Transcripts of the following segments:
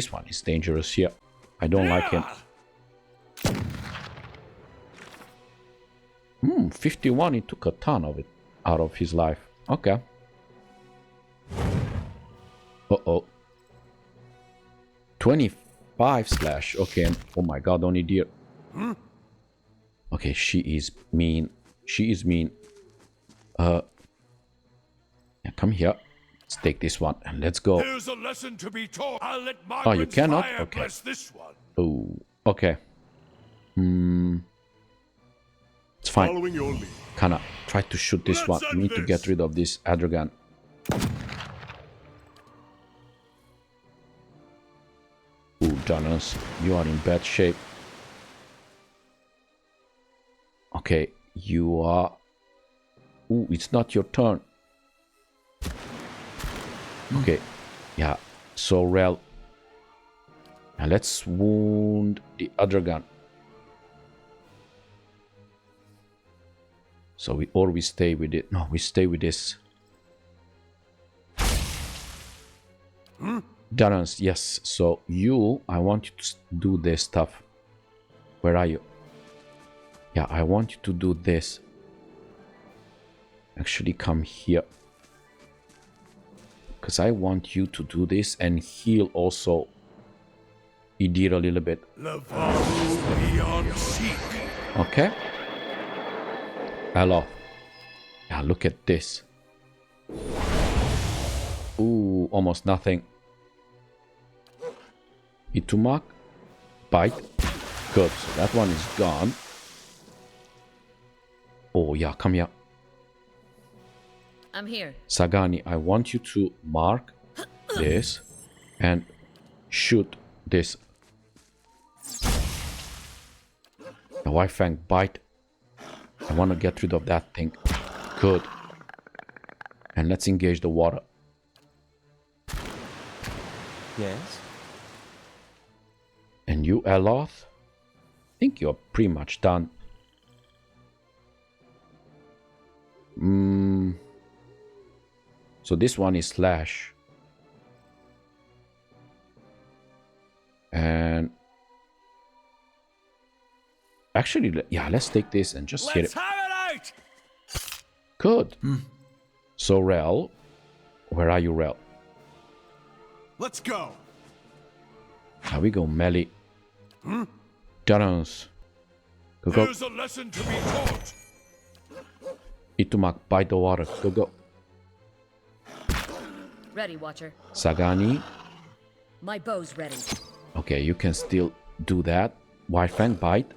This one is dangerous here. I don't like him. 51, he took a ton of it out of his life. Okay. Uh-oh. 25 slash. Okay, and oh my god, only deer. Okay, she is mean. She is mean. Yeah, come here. Let's take this one and let's go. There's a lesson to be taught. I'll let Oh, you cannot? fire Okay. bless this one. Oh, okay. It's fine. Following your lead. Kinda try to shoot this one. We need to get rid of this adra gun. Ooh, Jonas, you are in bad shape. Okay, you are... Ooh, it's not your turn. Okay, yeah, so Rel. Now let's wound the other gun. So we stay with it. No, we stay with this. Darrens, yes. So you, I want you to do this stuff. Where are you? Yeah, I want you to do this. Actually, come here. Because I want you to do this and heal also Idir a little bit. Okay. Hello. Yeah, look at this. Ooh, almost nothing. Itumak. Bite. Good, so that one is gone. Oh yeah, come here. I'm here. Sagani, I want you to mark this and shoot this. The White Fang bite. I want to get rid of that thing. Good. And let's engage the water. Yes. And you, Eloth? I think you're pretty much done. So this one is slash. And actually, yeah, let's take this and just hit it. Have it out! Good. So Rel, where are you, Rel? Let's go. Here we go, melee. Darrens. Go, go. There's a lesson to be taught. Itumak, bite the water. Go, go. Ready, Watcher. Sagani. My bow's ready. Okay, you can still do that. White Fang bite.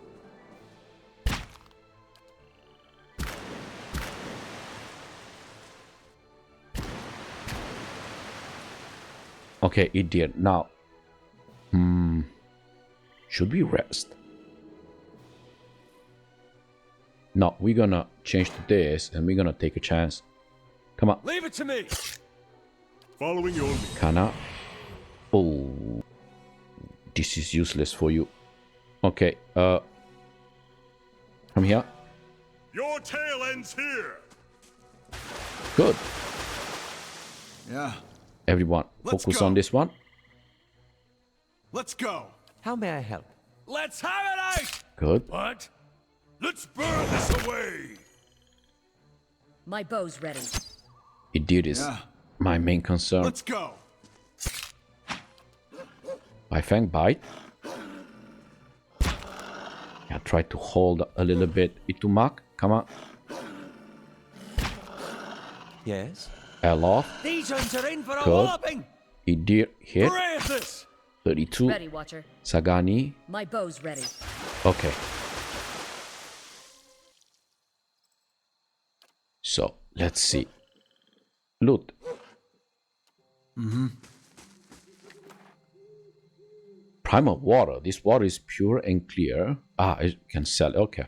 Okay, it did. Now, should we rest? No, we're gonna change to this and we're gonna take a chance. Come on. Leave it to me. Following your lead. Kana. Oh, this is useless for you. Okay, come here. Your tale ends here. Good. Yeah. Everyone, Let's focus go. on this one. Let's go. How may I help? Let's have it out. Good. What? Let's burn this away. My bow's ready. It did is my main concern. Let's go. By Fang bite. Yeah, try to hold a little bit. Itumak, come on. Yes. Eloth. These ones are in for a Good. walloping. It did hit. Brave this. 32. Ready, Watcher. Sagani. My bow's ready. Okay. So, let's see. Loot. Primal water. This water is pure and clear. Ah, I can sell. Okay.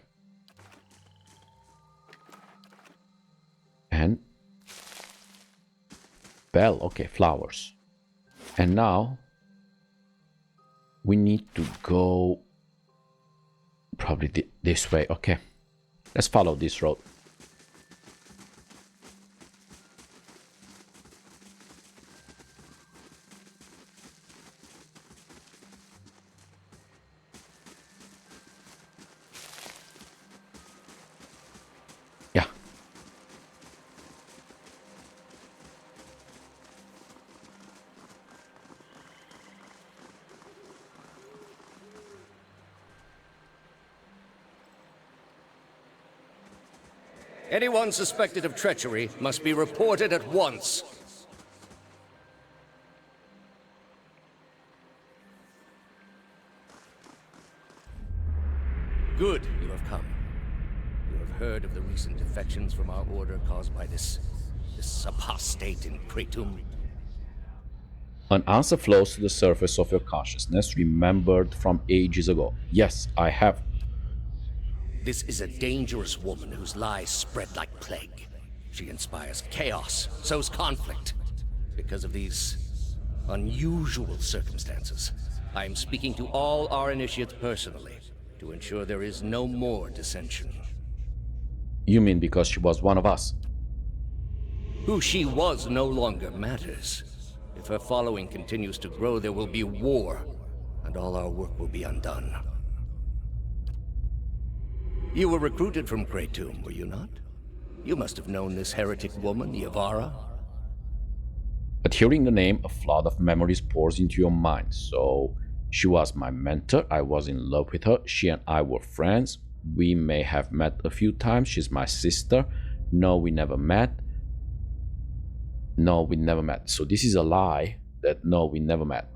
And bell. Okay, flowers. And now we need to go probably this way. Okay. Let's follow this road. Anyone suspected of treachery must be reported at once. Good, you have come. You have heard of the recent defections from our order caused by this apostate in Kratom. An answer flows to the surface of your consciousness, remembered from ages ago. Yes, I have. This is a dangerous woman whose lies spread like plague. She inspires chaos, sows conflict. Because of these unusual circumstances, I am speaking to all our initiates personally to ensure there is no more dissension. You mean because she was one of us? Who she was no longer matters. If her following continues to grow, there will be war, and all our work will be undone. You were recruited from Kratom, were you not? You must have known this heretic woman, Yavara. At hearing the name, a flood of memories pours into your mind. So, she was my mentor, I was in love with her, she and I were friends. We may have met a few times, she's my sister. No, we never met. No, we never met. So this is a lie that no, we never met.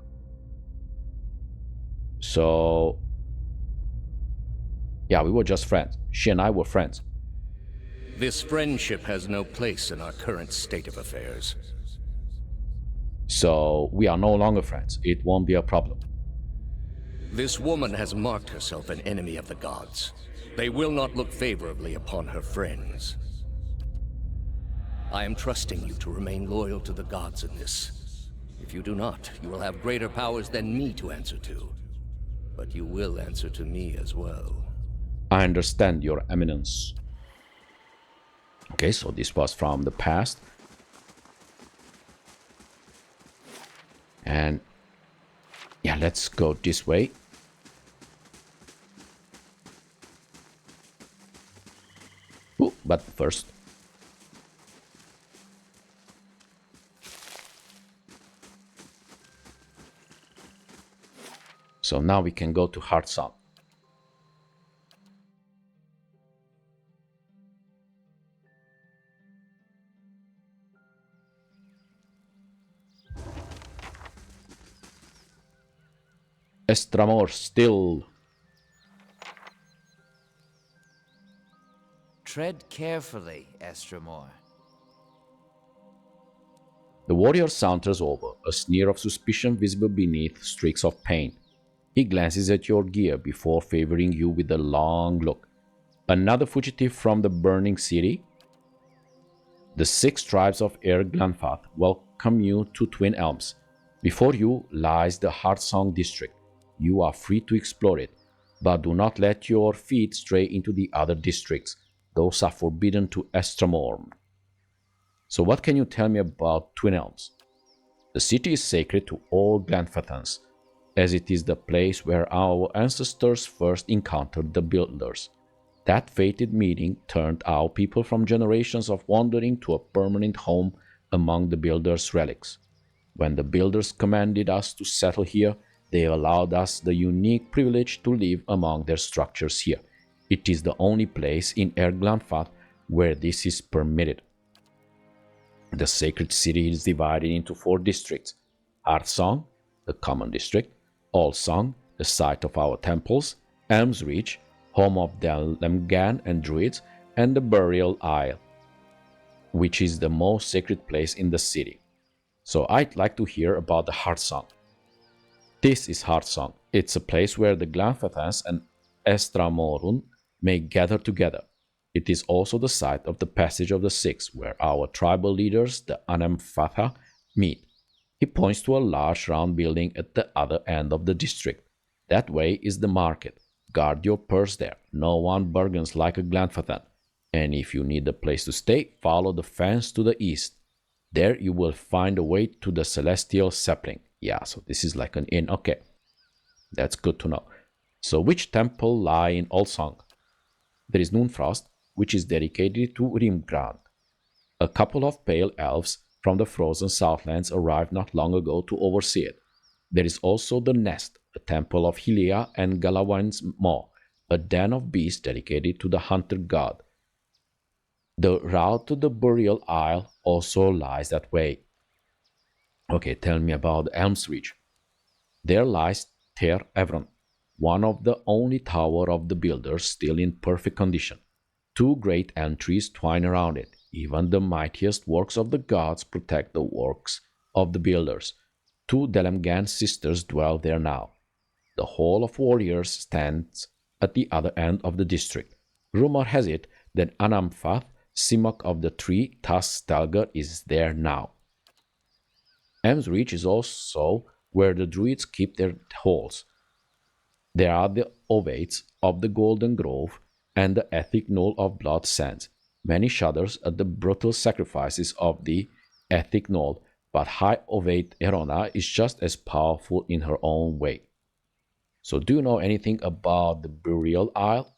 So, yeah, we were just friends. She and I were friends. This friendship has no place in our current state of affairs. So, we are no longer friends. It won't be a problem. This woman has marked herself an enemy of the gods. They will not look favorably upon her friends. I am trusting you to remain loyal to the gods in this. If you do not, you will have greater powers than me to answer to. But you will answer to me as well. I understand, Your Eminence. Okay, so this was from the past. And yeah, let's go this way. Ooh, but first. So now we can go to Heartsong. Estramor still. Tread carefully, Estramor. The warrior saunters over, a sneer of suspicion visible beneath streaks of pain. He glances at your gear before favoring you with a long look. Another fugitive from the burning city? The 6 tribes of Glanfathan welcome you to Twin Elms. Before you lies the Heartsong district. You are free to explore it, but do not let your feet stray into the other districts. Those are forbidden to Estramor. So what can you tell me about Twin Elms? The city is sacred to all Glanfathans, as it is the place where our ancestors first encountered the Builders. That fated meeting turned our people from generations of wandering to a permanent home among the Builders' relics. When the Builders commanded us to settle here, they allowed us the unique privilege to live among their structures here. It is the only place in Glanfathan where this is permitted. The sacred city is divided into 4 districts: Heartsong, the common district; Allsong, the site of our temples; Elms Reach, home of the Lemgan and Druids; and the Burial Isle, which is the most sacred place in the city. So I'd like to hear about the Heartsong. This is Heartsong. It's a place where the Glanfathans and Estramorun may gather together. It is also the site of the Passage of the Six, where our tribal leaders, the Anamfatha, meet. He points to a large round building at the other end of the district. That way is the market. Guard your purse there. No one bargains like a Glanfathan. And if you need a place to stay, follow the fence to the east. There you will find a way to the Celestial Sapling. Yeah, so this is like an inn. Okay, that's good to know. So which temple lie in Allsong? There is Noonfrost, which is dedicated to Rimgrand. A couple of pale elves from the frozen Southlands arrived not long ago to oversee it. There is also the Nest, a temple of Hylia and Galawan's Maw, a den of beasts dedicated to the hunter god. The route to the burial isle also lies that way. Okay, tell me about Elm's Ridge. There lies Ter Evron, one of the only tower of the builders still in perfect condition. Two great elm trees twine around it. Even the mightiest works of the gods protect the works of the builders. Two Delemgan sisters dwell there now. The Hall of Warriors stands at the other end of the district. Rumor has it that Anamfatha, Simok of the Three Tusks Stalgar, is there now. Elm's Reach is also where the druids keep their halls. There are the ovates of the Golden Grove and the Ethic Knoll of Blood Sands. Many shudders at the brutal sacrifices of the Ethic Knoll, but High Ovate Erona is just as powerful in her own way. So do you know anything about the Burial Isle?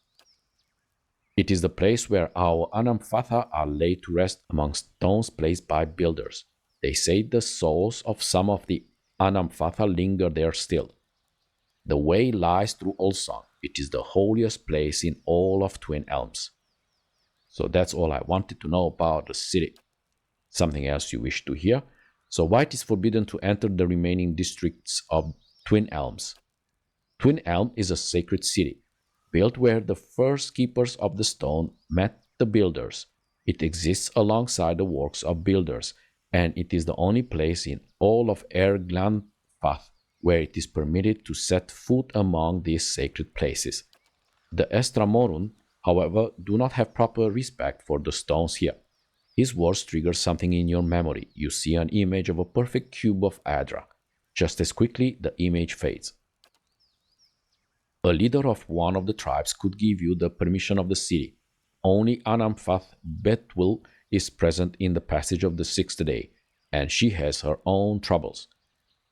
It is the place where our Anamfatha are laid to rest among stones placed by builders. They say the souls of some of the Anamfatha linger there still. The way lies through Ulsan. It is the holiest place in all of Twin Elms. So that's all I wanted to know about the city. Something else you wish to hear? So why it is forbidden to enter the remaining districts of Twin Elms? Twin Elm is a sacred city, built where the first keepers of the stone met the builders. It exists alongside the works of builders, and it is the only place in all of Glanfathan where it is permitted to set foot among these sacred places. The Estramorun, however, do not have proper respect for the stones here. His words trigger something in your memory. You see an image of a perfect cube of adra. Just as quickly, the image fades. A leader of one of the tribes could give you the permission of the city. Only Anamfatha Betwil is present in the passage of the sixth day, and she has her own troubles.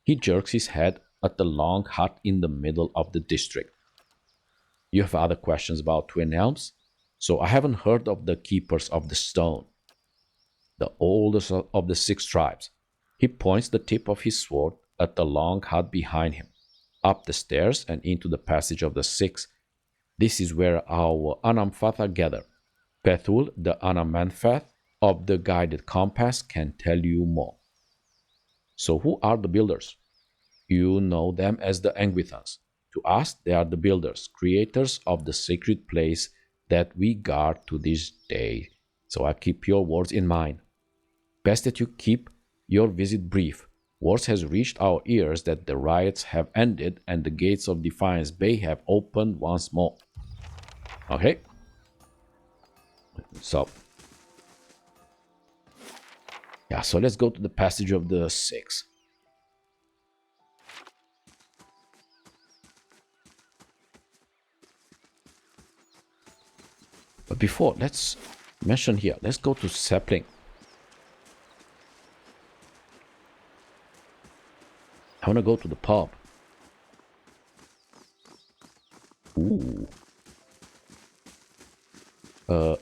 He jerks his head at the long hut in the middle of the district. You have other questions about Twin Elms? So I haven't heard of the Keepers of the Stone, the oldest of the six tribes. He points the tip of his sword at the long hut behind him, up the stairs and into the passage of the six. This is where our Anamfatha gather. Pethul, the Anamfatha of the guided compass, can tell you more. So who are the builders? You know them as the Glanfathans. To us, they are the builders, creators of the sacred place that we guard to this day. So I keep your words in mind. Best that you keep your visit brief. Word has reached our ears that the riots have ended and the gates of Defiance Bay have opened once more. Okay. So let's go to the passage of the six. But before, let's mention here, let's go to Sapling. I want to go to the pub. Ooh.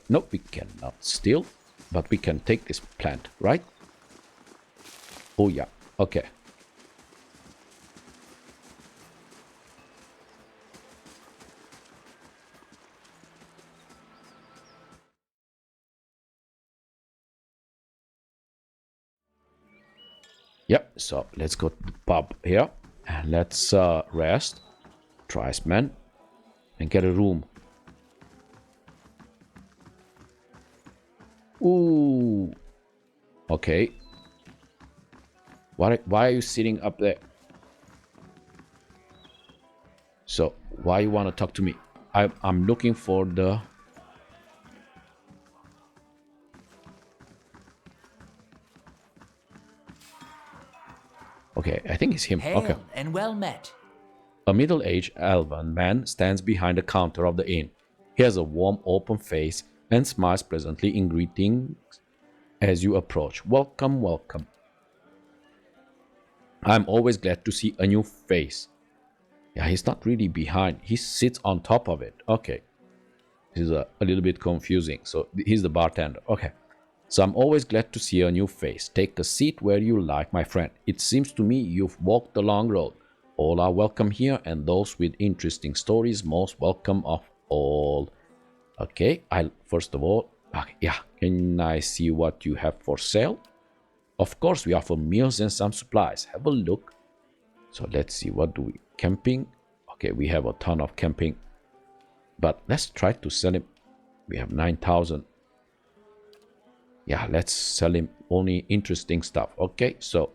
No, we cannot steal, but we can take this plant, right? Oh yeah, okay. Yep, so let's go to the pub here and let's rest, Triceman, and get a room. Ooh, okay. Why are you sitting up there? So why you want to talk to me? I'm looking for the... Okay, I think it's him. Hail Okay. and well met. A middle-aged elven man stands behind the counter of the inn. He has a warm, open face and smiles pleasantly in greeting as you approach. Welcome, welcome. I'm always glad to see a new face. Yeah, he's not really behind. He sits on top of it. Okay. This is a little bit confusing. So he's the bartender. Okay. So I'm always glad to see a new face. Take a seat where you like, my friend. It seems to me you've walked the long road. All are welcome here, and those with interesting stories most welcome of all. Okay, first of all, Okay, yeah, can I see what you have for sale? Of course, we offer meals and some supplies. Have a look. So let's see, what do we... Camping. Okay, we have a ton of camping. But let's try to sell him. We have 9,000. Yeah, let's sell him only interesting stuff. Okay, so...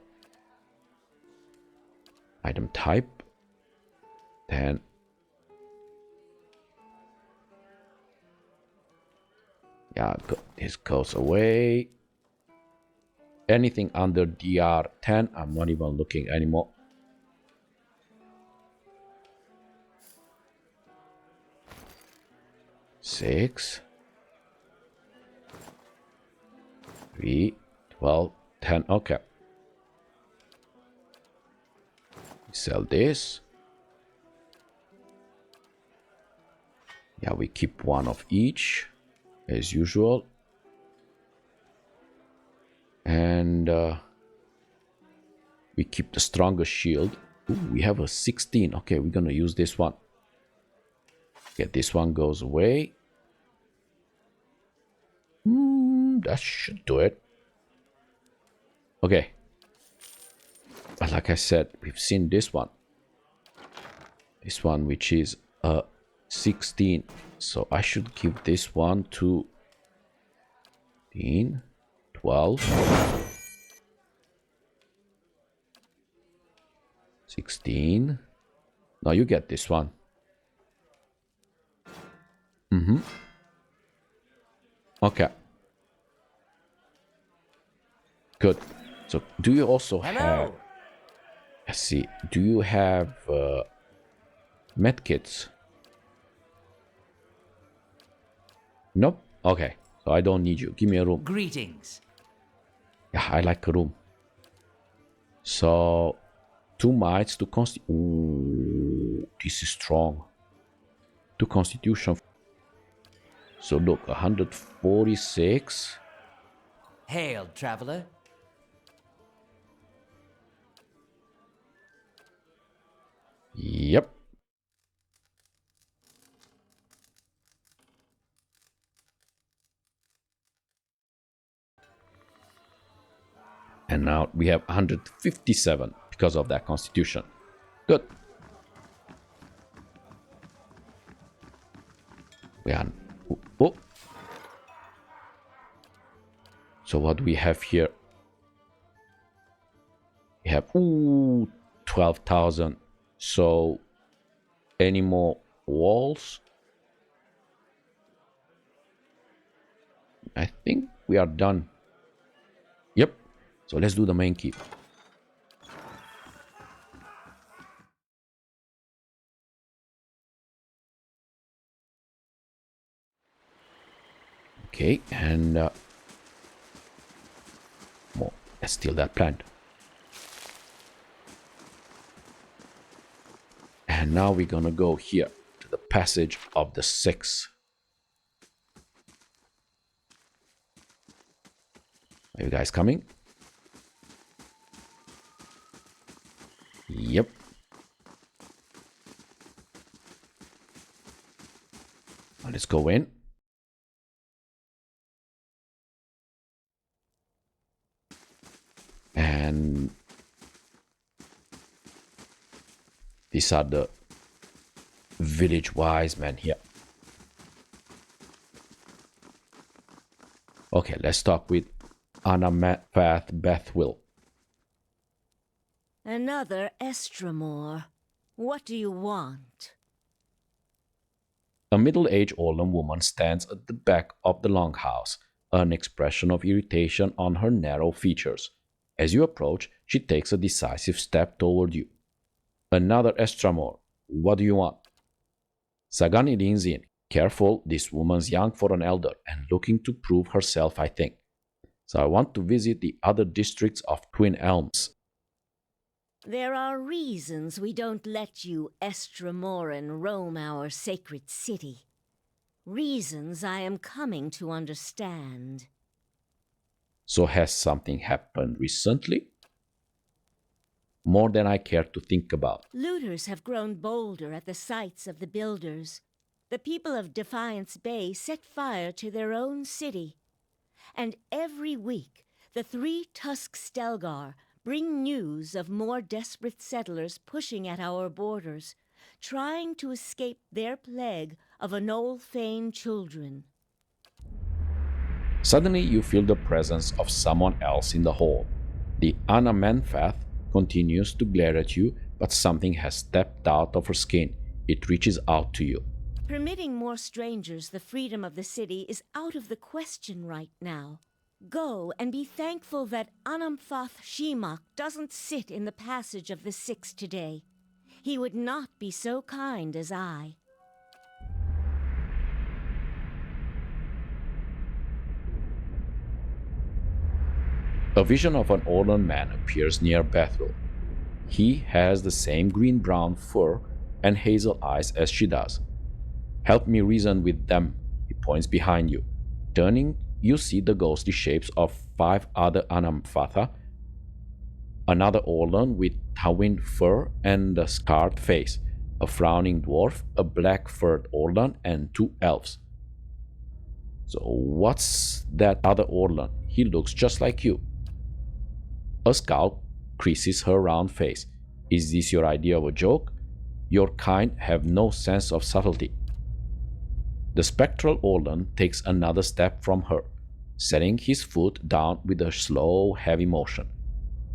Item type. 10. Yeah, this goes away. Anything under DR10, I'm not even looking anymore. Six, 3, 12, 10. Okay. Sell this. Yeah, we keep one of each, as usual. And we keep the strongest shield. Ooh, we have a 16. Okay, we're gonna use this one. Okay, this one goes away. That should do it. Okay. But like I said, we've seen this one. This one, which is a 16. So I should give this one to 15, 12, 16. Now you get this one. Okay. Good. So do you also have... Let's see. Do you have medkits? Nope. Okay. So I don't need you. Give me a room. Greetings. Yeah, I like a room. So 2 mites to Ooh, this is strong. 2 constitution. So look, 146. Hail, traveler. Yep. And now we have 157 because of that constitution. Good. We are... Oh. So what do we have here? We have 12,000. So any more walls? I think we are done. Yep. So let's do the main keep. Okay, and more. Let's steal that plant. And now we're gonna go here to the passage of the 6. Are you guys coming? Yep. Now let's go in. And these are the village wise men here. Okay, let's talk with Anamfatha Bethwill. Another Estramore. What do you want? A middle-aged older woman stands at the back of the longhouse, an expression of irritation on her narrow features. As you approach, she takes a decisive step toward you. Another Estramore. What do you want? Sagani leans in. Careful, this woman's young for an elder and looking to prove herself, I think. So I want to visit the other districts of Twin Elms. There are reasons we don't let you Estramoran roam our sacred city. Reasons I am coming to understand. So has something happened recently? More than I care to think about. Looters have grown bolder at the sites of the builders. The people of Defiance Bay set fire to their own city. And every week, the 3 Tusk Stelgar bring news of more desperate settlers pushing at our borders, trying to escape their plague of Anolfane children. Suddenly you feel the presence of someone else in the hall. The Anamfatha continues to glare at you, but something has stepped out of her skin. It reaches out to you. Permitting more strangers the freedom of the city is out of the question right now. Go and be thankful that Anamfatha Shimak doesn't sit in the passage of the 6 today. He would not be so kind as I. A vision of an Orlan man appears near Bethril. He has the same green-brown fur and hazel eyes as she does. Help me reason with them, he points behind you. Turning, you see the ghostly shapes of 5 other Anamfatha, another Orlan with tawin fur and a scarred face, a frowning dwarf, a black-furred Orlan, and 2 elves. So what's that other Orlan? He looks just like you. A scowl creases her round face. Is this your idea of a joke? Your kind have no sense of subtlety. The spectral Orlan takes another step from her, setting his foot down with a slow, heavy motion.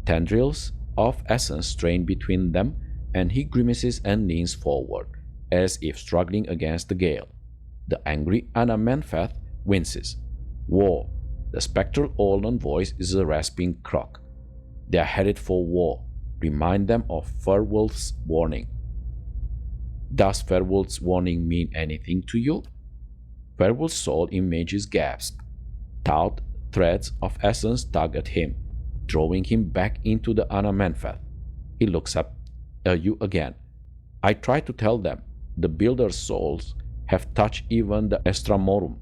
Tendrils of essence strain between them, and he grimaces and leans forward, as if struggling against the gale. The angry Anamfatha winces. War. The spectral Orlan voice is a rasping croak. They are headed for war. Remind them of Ferwulf's warning. Does Ferwulf's warning mean anything to you? Ferwulf's soul images gasp. Taut threads of essence tug at him, drawing him back into the Anamfatha. He looks up at you again. I try to tell them. The Builder's souls have touched even the Estramorum.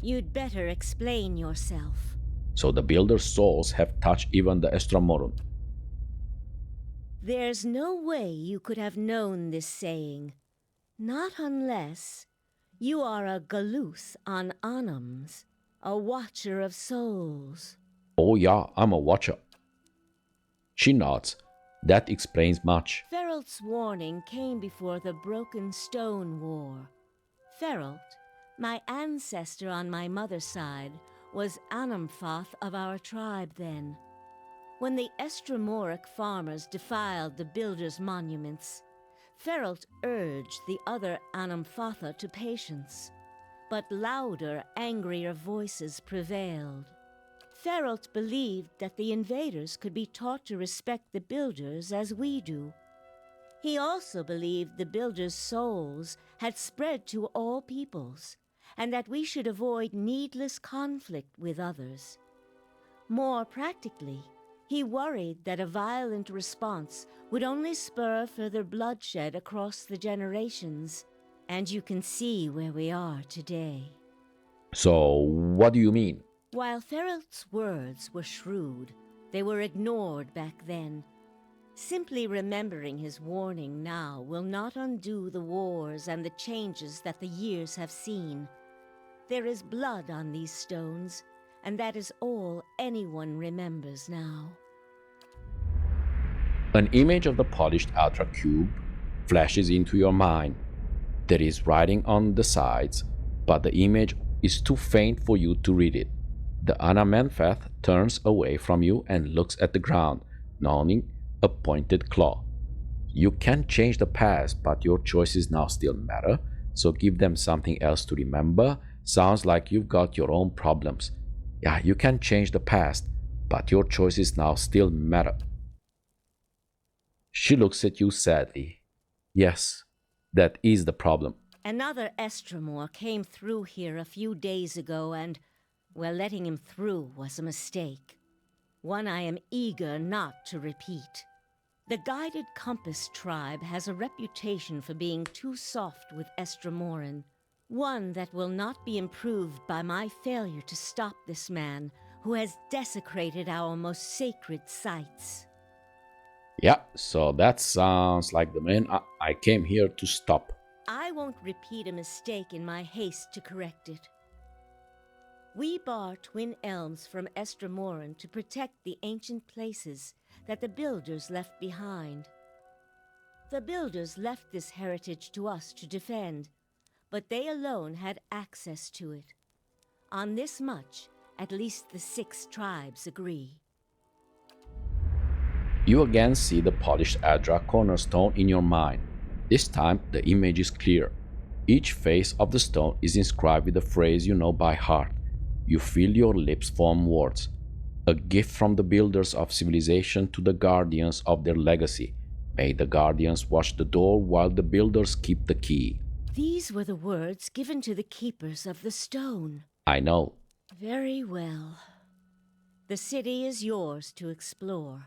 You'd better explain yourself. So the Builder's souls have touched even the Estramorum. There's no way you could have known this saying. Not unless you are a Galuth on Anams, a watcher of souls. Oh yeah, I'm a watcher. She nods. That explains much. Feralt's warning came before the Broken Stone War. Feralt, my ancestor on my mother's side, was Anamfatha of our tribe then. When the Estramoric farmers defiled the builders' monuments, Feralt urged the other Anamfatha to patience, but louder, angrier voices prevailed. Feralt believed that the invaders could be taught to respect the builders as we do. He also believed the builders' souls had spread to all peoples, and that we should avoid needless conflict with others. More practically, he worried that a violent response would only spur further bloodshed across the generations, and you can see where we are today. So, what do you mean? While Feralt's words were shrewd, they were ignored back then. Simply remembering his warning now will not undo the wars and the changes that the years have seen. There is blood on these stones, and that is all anyone remembers now. An image of the polished Adra cube flashes into your mind. There is writing on the sides, but the image is too faint for you to read it. The Anamfatha turns away from you and looks at the ground, gnawing a pointed claw. You can change the past, but your choices now still matter, so give them something else to remember. Sounds like you've got your own problems. Yeah, you can change the past, but your choices now still matter. She looks at you sadly. Yes, that is the problem. Another Estramor came through here a few days ago and, well, letting him through was a mistake. One I am eager not to repeat. The Guided Compass tribe has a reputation for being too soft with Estramoran. One that will not be improved by my failure to stop this man who has desecrated our most sacred sites. Yeah, so that sounds like the man I came here to stop. I won't repeat a mistake in my haste to correct it. We bar Twin Elms from Estramoran to protect the ancient places that the Builders left behind. The Builders left this heritage to us to defend, but they alone had access to it. On this much, at least the 6 tribes agree. You again see the polished adra cornerstone in your mind. This time the image is clear. Each face of the stone is inscribed with a phrase you know by heart. You feel your lips form words. A gift from the builders of civilization to the guardians of their legacy. May the guardians watch the door while the builders keep the key. These were the words given to the keepers of the stone. I know. Very well. The city is yours to explore.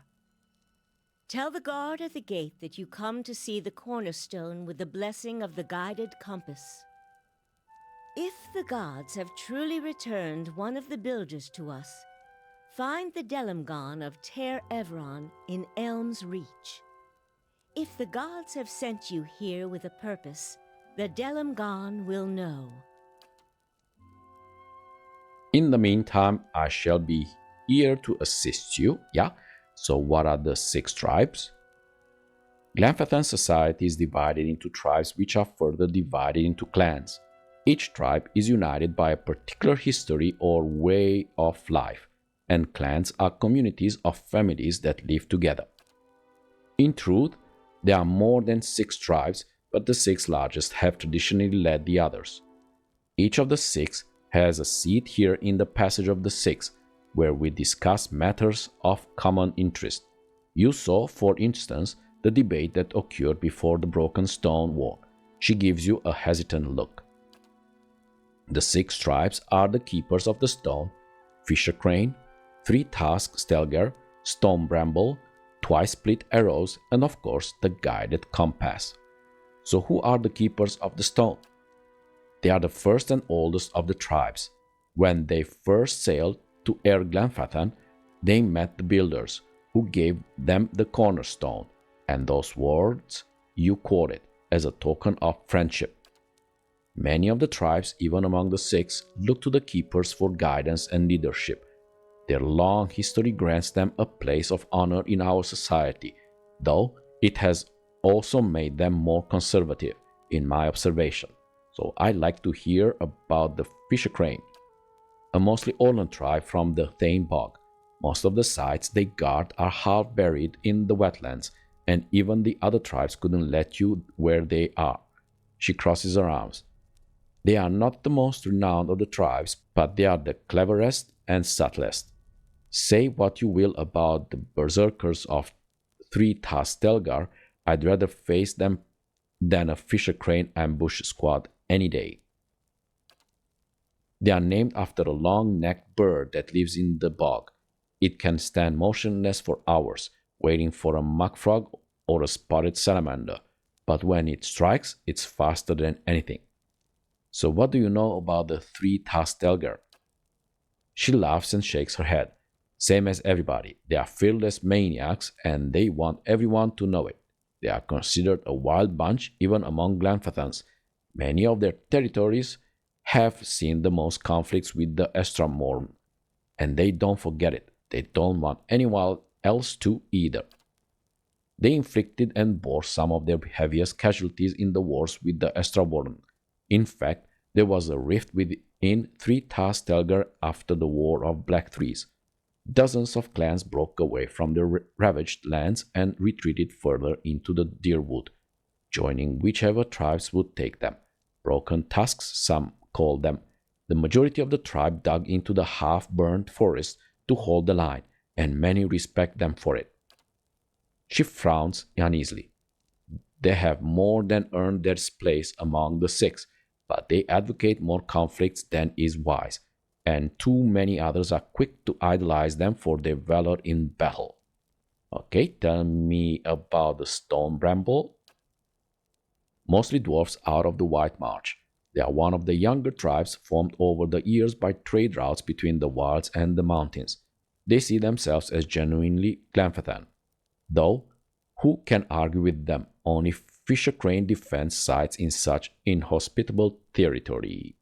Tell the guard at the gate that you come to see the cornerstone with the blessing of the guided compass. If the gods have truly returned one of the builders to us, find the Delimgon of Ter Evron in Elm's Reach. If the gods have sent you here with a purpose, the Delimgon will know. In the meantime, I shall be here to assist you, yeah? So what are the 6 tribes? Glanfathan society is divided into tribes which are further divided into clans. Each tribe is united by a particular history or way of life, and clans are communities of families that live together. In truth, there are more than 6 tribes, but the 6 largest have traditionally led the others. Each of the 6 has a seat here in the Passage of the 6, where we discuss matters of common interest. You saw, for instance, the debate that occurred before the Broken Stone War. She gives you a hesitant look. The 6 tribes are the keepers of the stone, Fisher Crane, 3-Task Stelgar, Stone Bramble, Twice-Split Arrows, and of course the guided compass. So who are the keepers of the stone? They are the first and oldest of the tribes. When they first sailed to Glanfathan, they met the builders, who gave them the cornerstone, and those words you quoted as a token of friendship. Many of the tribes, even among the 6, look to the keepers for guidance and leadership. Their long history grants them a place of honor in our society, though it has also made them more conservative, in my observation. So I like to hear about the Fisher Crane, a mostly Orland tribe from the Thane Bog. Most of the sites they guard are half buried in the wetlands, and even the other tribes couldn't let you where they are. She crosses her arms. They are not the most renowned of the tribes, but they are the cleverest and subtlest. Say what you will about the berserkers of 3-Task Stelgar, I'd rather face them than a Fisher Crane ambush squad any day. They are named after a long-necked bird that lives in the bog. It can stand motionless for hours, waiting for a muck frog or a spotted salamander, but when it strikes, it's faster than anything. So what do you know about the 3-Task Stelgar? She laughs and shakes her head. Same as everybody, they are fearless maniacs and they want everyone to know it. They are considered a wild bunch even among Glanfathans. Many of their territories have seen the most conflicts with the Estramoran, and they don't forget it. They don't want anyone else to either. They inflicted and bore some of their heaviest casualties in the wars with the Estramoran. In fact, there was a rift within 3-Task Stelgar after the War of Black Trees. Dozens of clans broke away from their ravaged lands and retreated further into the Deerwood, joining whichever tribes would take them. Broken tusks, some called them. The majority of the tribe dug into the half-burned forest to hold the line, and many respect them for it. She frowns uneasily. They have more than earned their place among the 6, but they advocate more conflicts than is wise, and too many others are quick to idolize them for their valor in battle. Okay, tell me about the Stone Bramble. Mostly dwarfs out of the White March. They are one of the younger tribes formed over the years by trade routes between the wilds and the mountains. They see themselves as genuinely Glanfathan, though who can argue with them? only Fisher Crane defends sites in such inhospitable territory.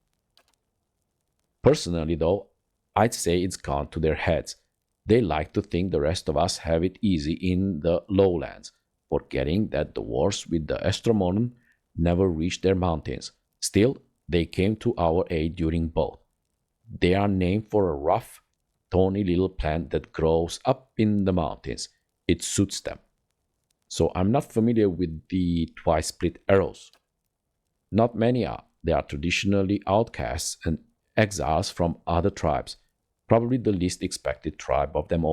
Personally though, I'd say it's gone to their heads. They like to think the rest of us have it easy in the lowlands, forgetting that the wars with the Astromonon never reached their mountains. Still, they came to our aid during both. They are named for a rough, thorny little plant that grows up in the mountains. It suits them. So I'm not familiar with the twice-split arrows. Not many are. They are traditionally outcasts and exiles from other tribes, probably the least expected tribe of them all.